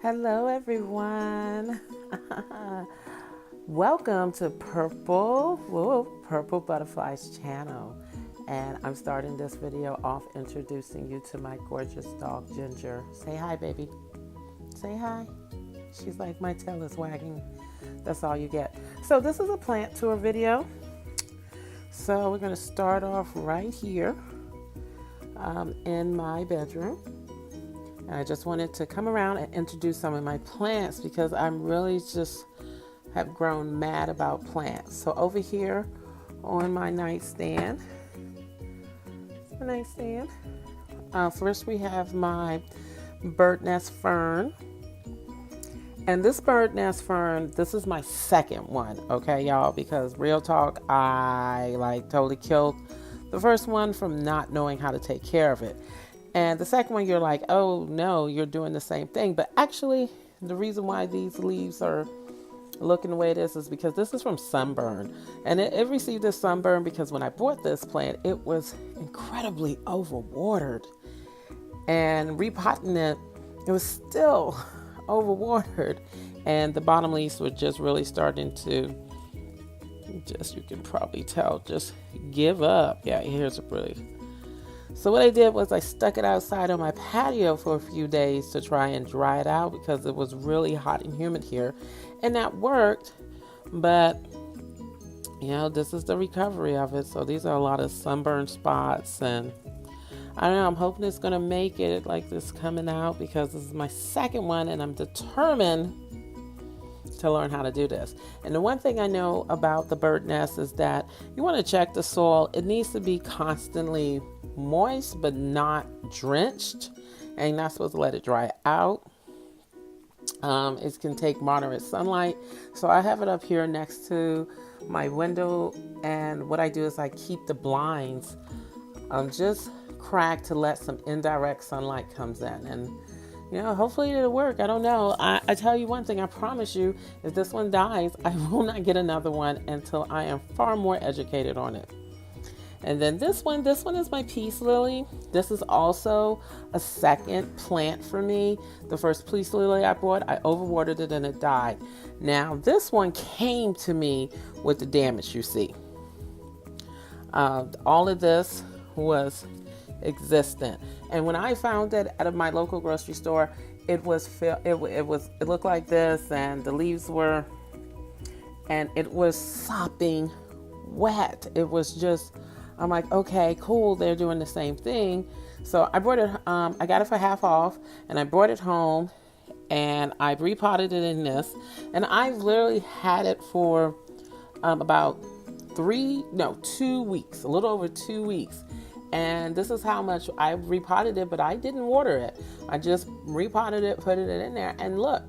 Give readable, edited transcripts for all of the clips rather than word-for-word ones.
Hello, everyone. Welcome to Purple Butterflies channel. And I'm starting this video off introducing you to my gorgeous dog, Ginger. Say hi, baby. Say hi. She's like, my tail is wagging. That's all you get. So this is a plant tour video. So we're going to start off right here in my bedroom. And I just wanted to come around and introduce some of my plants because I'm really just have grown mad about plants. So over here on my nightstand, first we have my bird nest fern. And this bird nest fern, this is my second one, okay, y'all, because real talk, I totally killed the first one from not knowing how to take care of it. And the second one, you're like, oh no, you're doing the same thing. But actually, the reason why these leaves are looking the way it is because this is from sunburn. And it received this sunburn because when I bought this plant, it was incredibly overwatered. And repotting it, it was still overwatered. And the bottom leaves were just really starting to, you can probably tell, just give up. Yeah, here's a really... So what I did was I stuck it outside on my patio for a few days to try and dry it out because it was really hot and humid here. And that worked, but this is the recovery of it. So these are a lot of sunburn spots, and I don't know, I'm hoping it's going to make it like this coming out because this is my second one and I'm determined to learn how to do this. And the one thing I know about the bird nest is that you want to check the soil. It needs to be constantly moist but not drenched, and you're not supposed to let it dry out. It can take moderate sunlight. So I have it up here next to my window, and what I do is I keep the blinds just cracked to let some indirect sunlight comes in, and hopefully it'll work. I don't know. I tell you one thing, I promise you, if this one dies, I will not get another one until I am far more educated on it. And then this one is my peace lily. This is also a second plant for me. The first peace lily I bought, I overwatered it and it died. Now this one came to me with the damage you see. All of this was existent. And when I found it at my local grocery store, it looked like this, and the leaves were, and it was sopping wet. It was just, I'm like, okay, cool, they're doing the same thing. So I brought it, I got it for half off, and I brought it home, and I repotted it in this, and I've literally had it for about 2 weeks, a little over 2 weeks. And this is how much I repotted it, but I didn't water it. I just repotted it, put it in there, and look,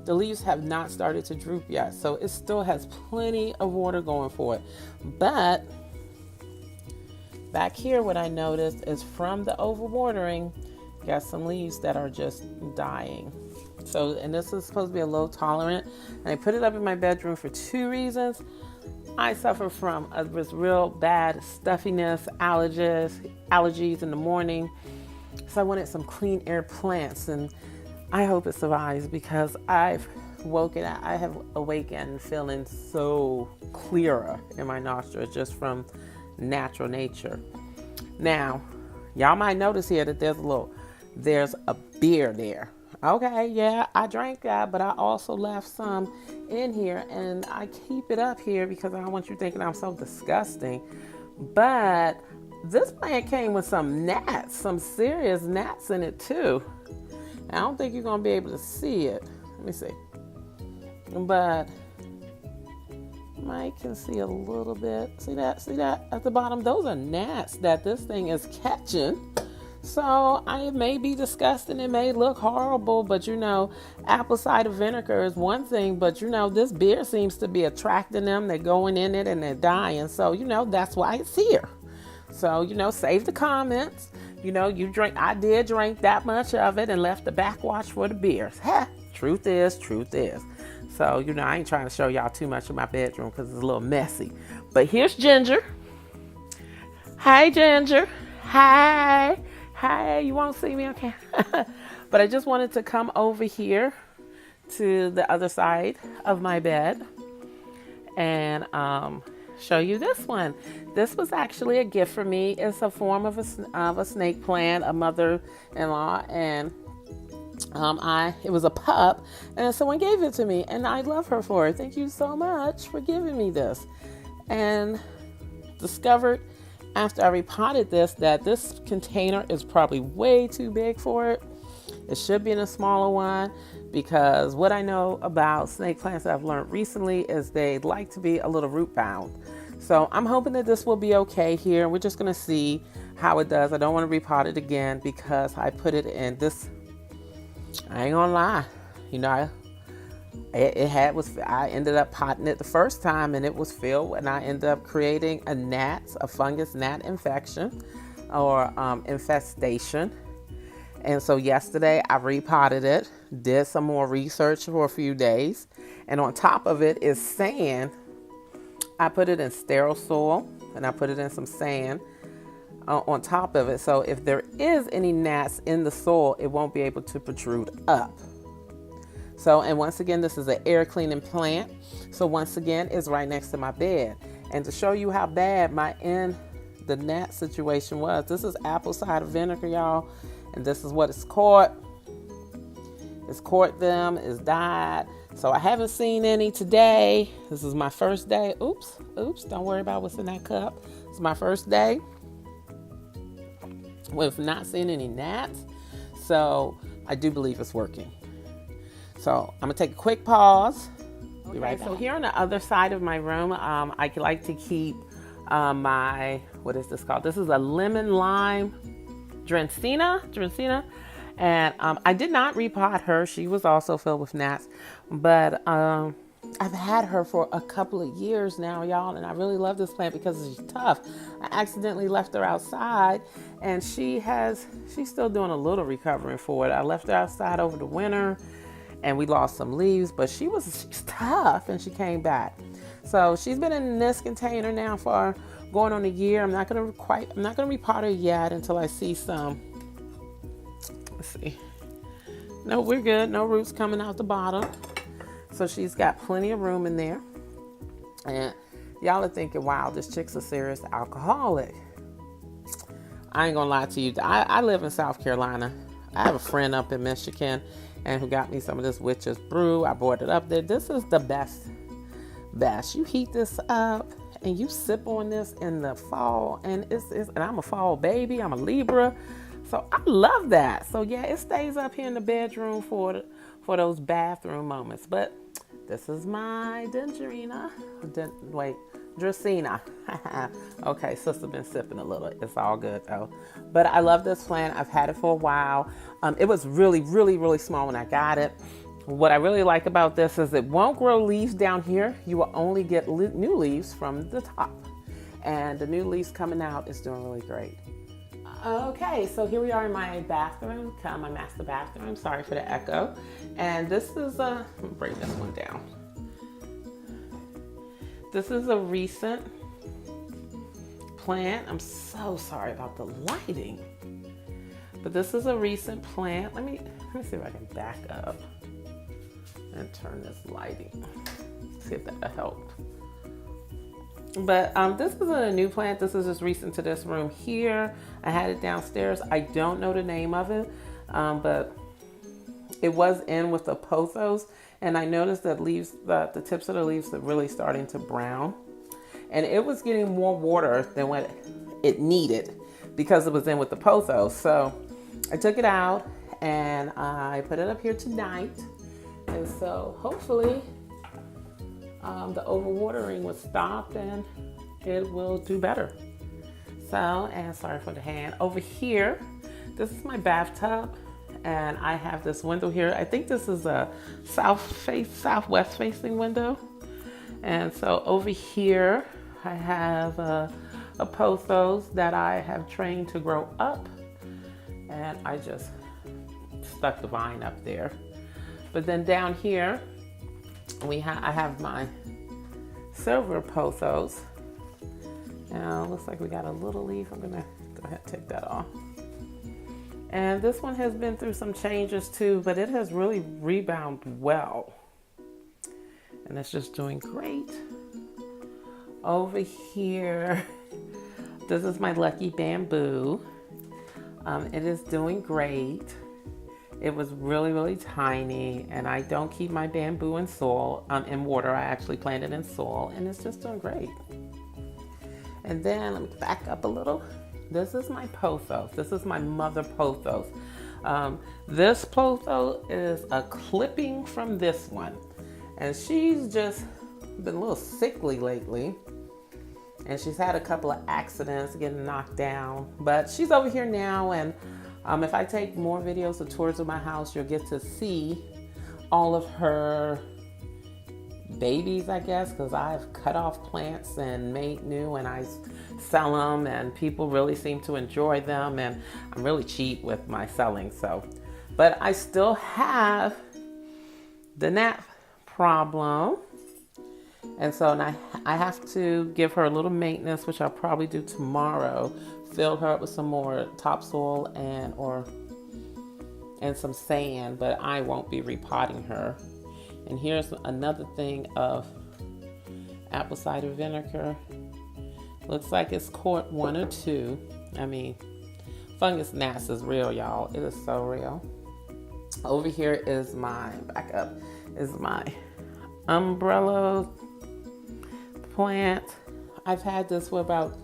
the leaves have not started to droop yet. So it still has plenty of water going for it. But back here, what I noticed is from the overwatering, got some leaves that are just dying. So, and this is supposed to be a low tolerant. And I put it up in my bedroom for 2 reasons. I suffer from this real bad stuffiness, allergies in the morning. So I wanted some clean air plants, and I hope it survives because I have awakened feeling so clearer in my nostrils just from natural nature. Now, y'all might notice here that there's a beer there. Okay, yeah, I drank that, but I also left some in here, and I keep it up here because I don't want you thinking I'm so disgusting. But this plant came with some gnats, some serious gnats in it too. I don't think you're gonna be able to see it. Let me see. But Mike can see a little bit. See that at the bottom? Those are gnats that this thing is catching. So it may be disgusting, it may look horrible, but apple cider vinegar is one thing, but this beer seems to be attracting them. They're going in it and they're dying. So, that's why it's here. So, save the comments. You drink, I did drink that much of it and left the backwash for the beers. Truth is. So, I ain't trying to show y'all too much of my bedroom because it's a little messy. But here's Ginger. Hi, Ginger. Hi. Hi, you won't see me, okay? But I just wanted to come over here to the other side of my bed and show you this one. This was actually a gift for me. It's a form of a snake plant, a mother-in-law, and it was a pup, and someone gave it to me, and I love her for it. Thank you so much for giving me this. And discovered after I repotted this that this container is probably way too big for it. It should be in a smaller one, because what I know about snake plants that I've learned recently is they like to be a little root bound. So I'm hoping that this will be okay here. We're just going to see how it does. I don't want to repot it again because I put it in this. I ain't gonna lie, you know, I ended up potting it the first time and it was filled, and I ended up creating a fungus gnat infection or infestation. And so yesterday I repotted it, did some more research for a few days, and on top of it is sand. I put it in sterile soil and I put it in some sand on top of it. So if there is any gnats in the soil, it won't be able to protrude up. So, and once again, this is an air cleaning plant. So once again, it's right next to my bed. And to show you how bad the gnat situation was, this is apple cider vinegar, y'all. And this is what it's caught. It's caught them, it's died. So I haven't seen any today. This is my first day. Oops, don't worry about what's in that cup. It's my first day with not seeing any gnats. So I do believe it's working. So I'm gonna take a quick pause. Be right back. So here on the other side of my room, I like to keep what is this called? This is a lemon lime Dracaena. And I did not repot her. She was also filled with gnats. But I've had her for a couple of years now, y'all. And I really love this plant because she's tough. I accidentally left her outside. And she's still doing a little recovering for it. I left her outside over the winter. And we lost some leaves. But she's tough. And she came back. So she's been in this container now for going on a year. I'm not gonna repot her yet until I see some. Let's see. No, we're good. No roots coming out the bottom. So she's got plenty of room in there. And y'all are thinking, wow, this chick's a serious alcoholic. I ain't gonna lie to you. I live in South Carolina. I have a friend up in Michigan and who got me some of this witch's brew. I brought it up there. This is the best. You heat this up and you sip on this in the fall, and and I'm a fall baby. I'm a Libra. So I love that. So yeah, it stays up here in the bedroom for those bathroom moments. But this is my Dracaena. Okay, sister been sipping a little. It's all good though. But I love this plant. I've had it for a while. It was really, really, really small when I got it. What I really like about this is it won't grow leaves down here. You will only get new leaves from the top. And the new leaves coming out is doing really great. Okay, so here we are in my bathroom, my master bathroom. Sorry for the echo. And this is let me bring this one down. This is a recent plant. I'm so sorry about the lighting. But this is a recent plant. Let me see if I can back up and turn this lighting. See if that'll help. But this isn't a new plant. This is just recent to this room here. I had it downstairs. I don't know the name of it, but it was in with the pothos. And I noticed that the tips of the leaves are really starting to brown. And it was getting more water than what it needed because it was in with the pothos. So I took it out and I put it up here tonight. And so hopefully the overwatering will stop and it will do better. So, and sorry for the hand. Over here, this is my bathtub, and I have this window here. I think this is a southwest facing window. And so over here, I have a pothos that I have trained to grow up, and I just stuck the vine up there. But then down here, I have my silver pothos. Now, looks like we got a little leaf. I'm gonna go ahead and take that off. And this one has been through some changes too, but it has really rebounded well. And it's just doing great. Over here, this is my Lucky Bamboo. It is doing great. It was really tiny, and I don't keep my bamboo in soil, in water. I actually plant it in soil, and it's just doing great. And then let me back up a little. This is my pothos. This is my mother pothos. This pothos is a clipping from this one, and she's just been a little sickly lately. And she's had a couple of accidents, getting knocked down. But she's over here now, and if I take more videos of tours of my house, you'll get to see all of her babies, I guess, because I've cut off plants and made new, and I sell them, and people really seem to enjoy them, and I'm really cheap with my selling. So, but I still have the gnat problem. And so I have to give her a little maintenance, which I'll probably do tomorrow. Fill her up with some more topsoil and some sand, but I won't be repotting her. And here's another thing of apple cider vinegar. Looks like it's quart 1 or 2. I mean, fungus gnats is real, y'all. It is so real. Over here is my umbrella plant. I've had this for about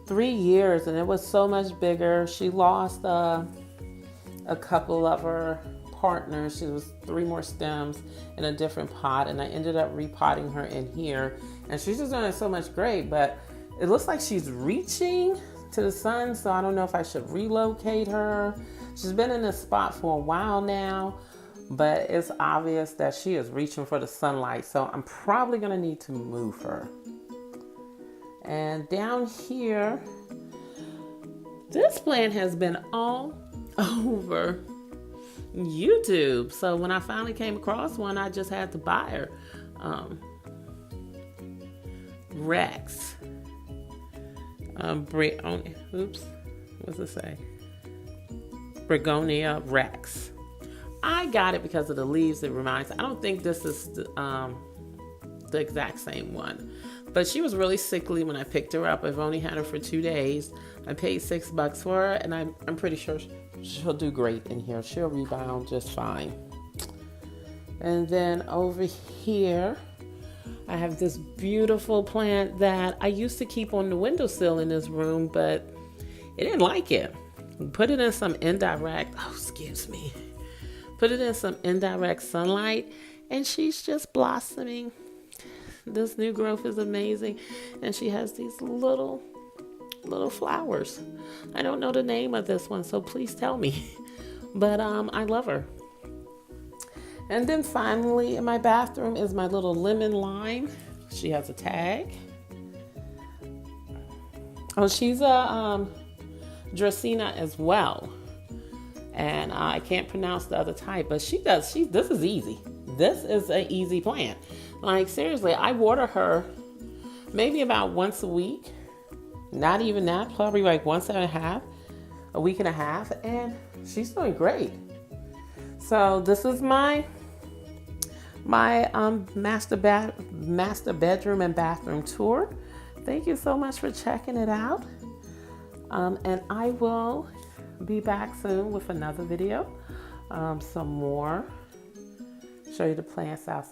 3 years, and it was so much bigger. She lost a couple of her partners. She was 3 more stems in a different pot, and I ended up repotting her in here, and she's just doing so much great. But it looks like she's reaching to the sun, so I don't know if I should relocate her. She's been in this spot for a while now, but it's obvious that she is reaching for the sunlight, so I'm probably gonna need to move her. And down here, this plant has been all over YouTube. So when I finally came across one, I just had to buy her. Rex. What's it say? Begonia Rex. I got it because of the leaves it reminds. I don't think this is the exact same one. But she was really sickly when I picked her up. I've only had her for 2 days. I paid $6 for her, and I'm pretty sure she'll do great in here. She'll rebound just fine. And then over here, I have this beautiful plant that I used to keep on the windowsill in this room, but it didn't like it. Put it in some indirect, put it in some indirect sunlight, and she's just blossoming. This new growth is amazing, and she has these little flowers. I don't know the name of this one, so please tell me. But I love her. And then finally in my bathroom is my little lemon lime. She has a tag. Oh, she's a Dracaena as well. And I can't pronounce the other type, but this is easy. This is an easy plant. Like, seriously, I water her maybe about once a week. Not even that, probably like once and a week and a half, and she's doing great. So this is my master bedroom and bathroom tour. Thank you so much for checking it out. And I will be back soon with another video. Some more. Show you the plants outside.